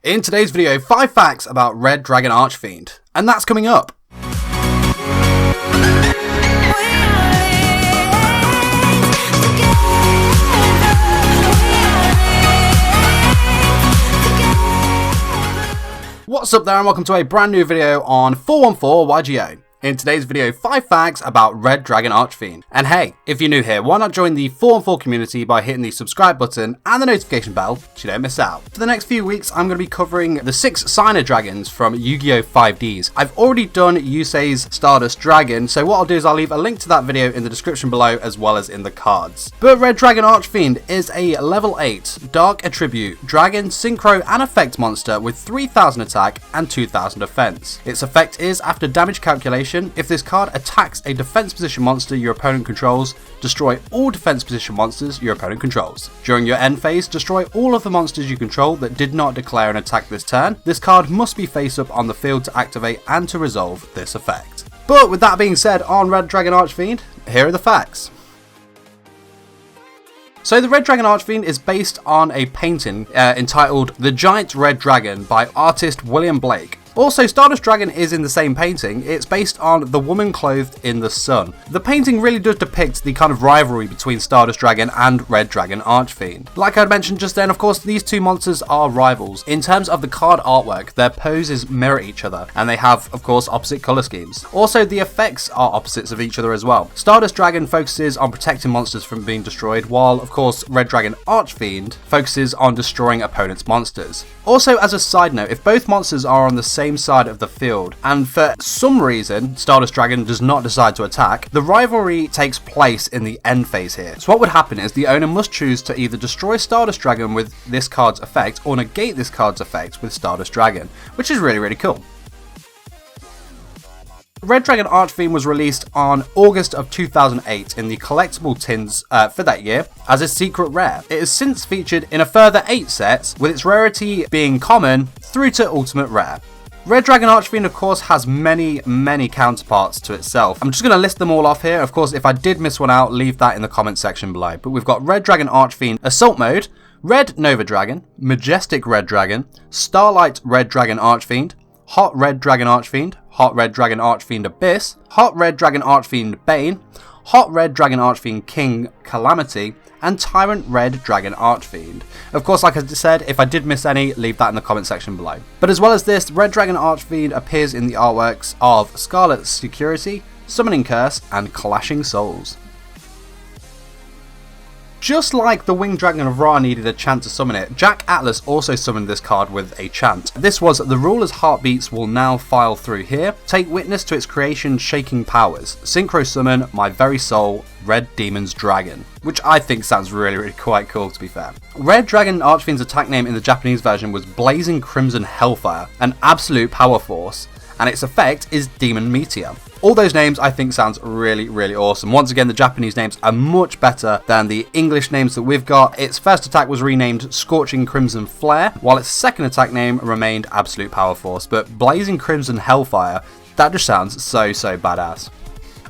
In today's video, 5 facts about Red Dragon Archfiend, and that's coming up. What's up there and welcome to a brand new video on 414 Yugioh. In today's video, 5 facts about Red Dragon Archfiend. And hey, if you're new here, why not join the 414 community by hitting the subscribe button and the notification bell so you don't miss out. For the next few weeks, I'm going to be covering the 6 signer dragons from Yu-Gi-Oh! 5Ds. I've already done Yusei's Stardust Dragon, so what I'll do is I'll leave a link to that video in the description below as well as in the cards. But Red Dragon Archfiend is a level 8 Dark Attribute Dragon Synchro and Effect monster with 3000 attack and 2000 defense. Its effect is after damage calculation. If this card attacks a defense position monster your opponent controls, destroy all defense position monsters your opponent controls. During your end phase, destroy all of the monsters you control that did not declare an attack this turn. This card must be face up on the field to activate and to resolve this effect. But with that being said, on Red Dragon Archfiend, here are the facts. So the Red Dragon Archfiend is based on a painting entitled The Giant Red Dragon by artist William Blake. Also, Stardust Dragon is in the same painting. It's based on the woman clothed in the sun. The painting really does depict the kind of rivalry between Stardust Dragon and Red Dragon Archfiend. Like I mentioned just then, of course, these two monsters are rivals. In terms of the card artwork, their poses mirror each other, and they have, of course, opposite colour schemes. Also, the effects are opposites of each other as well. Stardust Dragon focuses on protecting monsters from being destroyed, while, of course, Red Dragon Archfiend focuses on destroying opponents' monsters. Also, as a side note, if both monsters are on the same side of the field, and for some reason Stardust Dragon does not decide to attack, the rivalry takes place in the end phase here. So what would happen is the owner must choose to either destroy Stardust Dragon with this card's effect or negate this card's effect with Stardust Dragon, which is really cool. Red Dragon Archfiend was released on August of 2008 in the collectible tins for that year as a secret rare. It has since featured in a further 8 sets, with its rarity being common through to ultimate rare. Red Dragon Archfiend, of course, has many counterparts to itself. I'm just going to list them all off here. Of course, if I did miss one out, leave that in the comment section below. But we've got Red Dragon Archfiend Assault Mode, Red Nova Dragon, Majestic Red Dragon, Starlight Red Dragon Archfiend, Hot Red Dragon Archfiend, Hot Red Dragon Archfiend Abyss, Hot Red Dragon Archfiend Bane, Hot Red Dragon Archfiend King Calamity, and Tyrant Red Dragon Archfiend. Of course, like I said, if I did miss any, leave that in the comment section below. But as well as this, Red Dragon Archfiend appears in the artworks of Scarlet Security, Summoning Curse, and Clashing Souls. Just like the Winged Dragon of Ra needed a chant to summon it, Jack Atlas also summoned this card with a chant. This was "The ruler's heartbeats will now file through here. Take witness to its creation's shaking powers. Synchro summon my very soul, Red Demon's Dragon." Which I think sounds really quite cool, to be fair. Red Dragon Archfiend's attack name in the Japanese version was Blazing Crimson Hellfire, an absolute power force, and its effect is Demon Meteor. All those names I think sounds really awesome. Once again, the Japanese names are much better than the English names that we've got. Its first attack was renamed Scorching Crimson Flare, while its second attack name remained Absolute Power Force. But Blazing Crimson Hellfire, that just sounds so badass.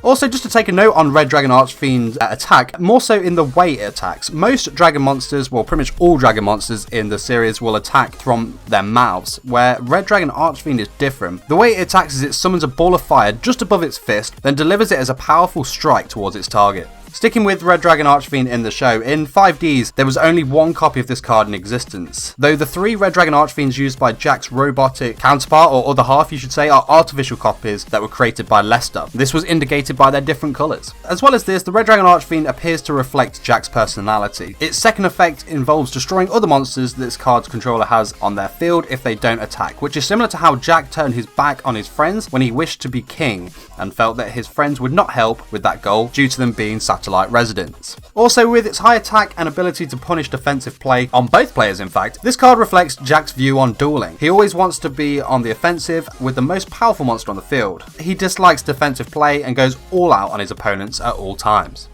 Also, just to take a note on Red Dragon Archfiend's attack, more so in the way it attacks. Most dragon monsters, well pretty much all dragon monsters in the series will attack from their mouths, where Red Dragon Archfiend is different. The way it attacks is it summons a ball of fire just above its fist, then delivers it as a powerful strike towards its target. Sticking with Red Dragon Archfiend in the show, in 5Ds there was only one copy of this card in existence, though the 3 Red Dragon Archfiends used by Jack's robotic counterpart, or other half you should say, are artificial copies that were created by Lester. This was indicated by their different colours. As well as this, the Red Dragon Archfiend appears to reflect Jack's personality. Its second effect involves destroying other monsters that this card's controller has on their field if they don't attack, which is similar to how Jack turned his back on his friends when he wished to be king and felt that his friends would not help with that goal due to them being satellite residents. Also, with its high attack and ability to punish defensive play on both players, in fact, this card reflects Jack's view on dueling. He always wants to be on the offensive with the most powerful monster on the field. He dislikes defensive play and goes all out on his opponents at all times.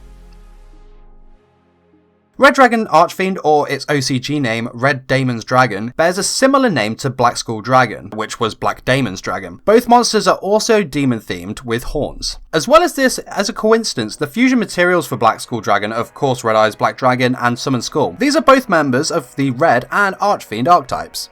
Red Dragon Archfiend, or its OCG name, Red Damon's Dragon, bears a similar name to Black Skull Dragon, which was Black Damon's Dragon. Both monsters are also demon themed with horns. As well as this, as a coincidence, the fusion materials for Black Skull Dragon, of course Red Eyes Black Dragon and Summon Skull. These are both members of the Red and Archfiend archetypes.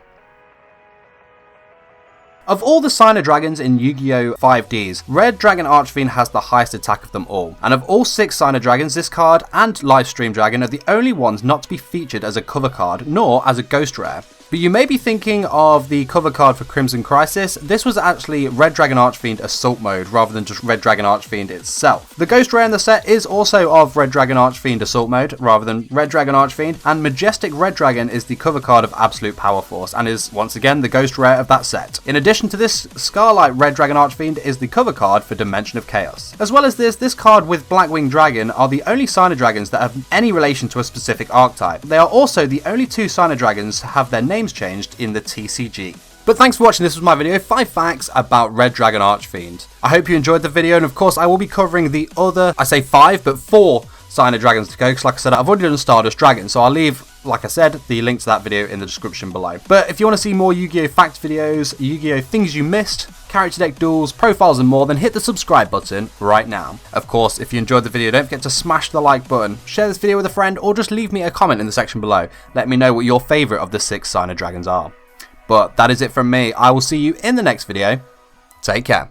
Of all the Signer Dragons in Yu-Gi-Oh! 5Ds, Red Dragon Archfiend has the highest attack of them all, and of all 6 Signer Dragons, this card and Livestream Dragon are the only ones not to be featured as a cover card, nor as a ghost rare. But you may be thinking of the cover card for Crimson Crisis. This was actually Red Dragon Archfiend Assault Mode rather than just Red Dragon Archfiend itself. The ghost rare in the set is also of Red Dragon Archfiend Assault Mode rather than Red Dragon Archfiend, and Majestic Red Dragon is the cover card of Absolute Power Force and is once again the ghost rare of that set. In addition to this, Scarlight Red Dragon Archfiend is the cover card for Dimension of Chaos. As well as this card with Blackwing Dragon are the only Signer Dragons that have any relation to a specific archetype. They are also the only 2 Signer Dragons to have their names changed in the TCG. But thanks for watching. This was my video, 5 facts about Red Dragon Archfiend. I hope you enjoyed the video, and of course I will be covering the other, I say 5, but 4 Signer Dragons to go, because like I said, I've already done Stardust Dragon, so I'll leave, like I said, the link to that video in the description below. But if you want to see more Yu-Gi-Oh! Facts videos, Yu-Gi-Oh! Things you missed, character deck duels, profiles and more, then hit the subscribe button right now. Of course, if you enjoyed the video, don't forget to smash the like button, share this video with a friend, or just leave me a comment in the section below. Let me know what your favourite of the 6 Signer Dragons are. But that is it from me. I will see you in the next video. Take care.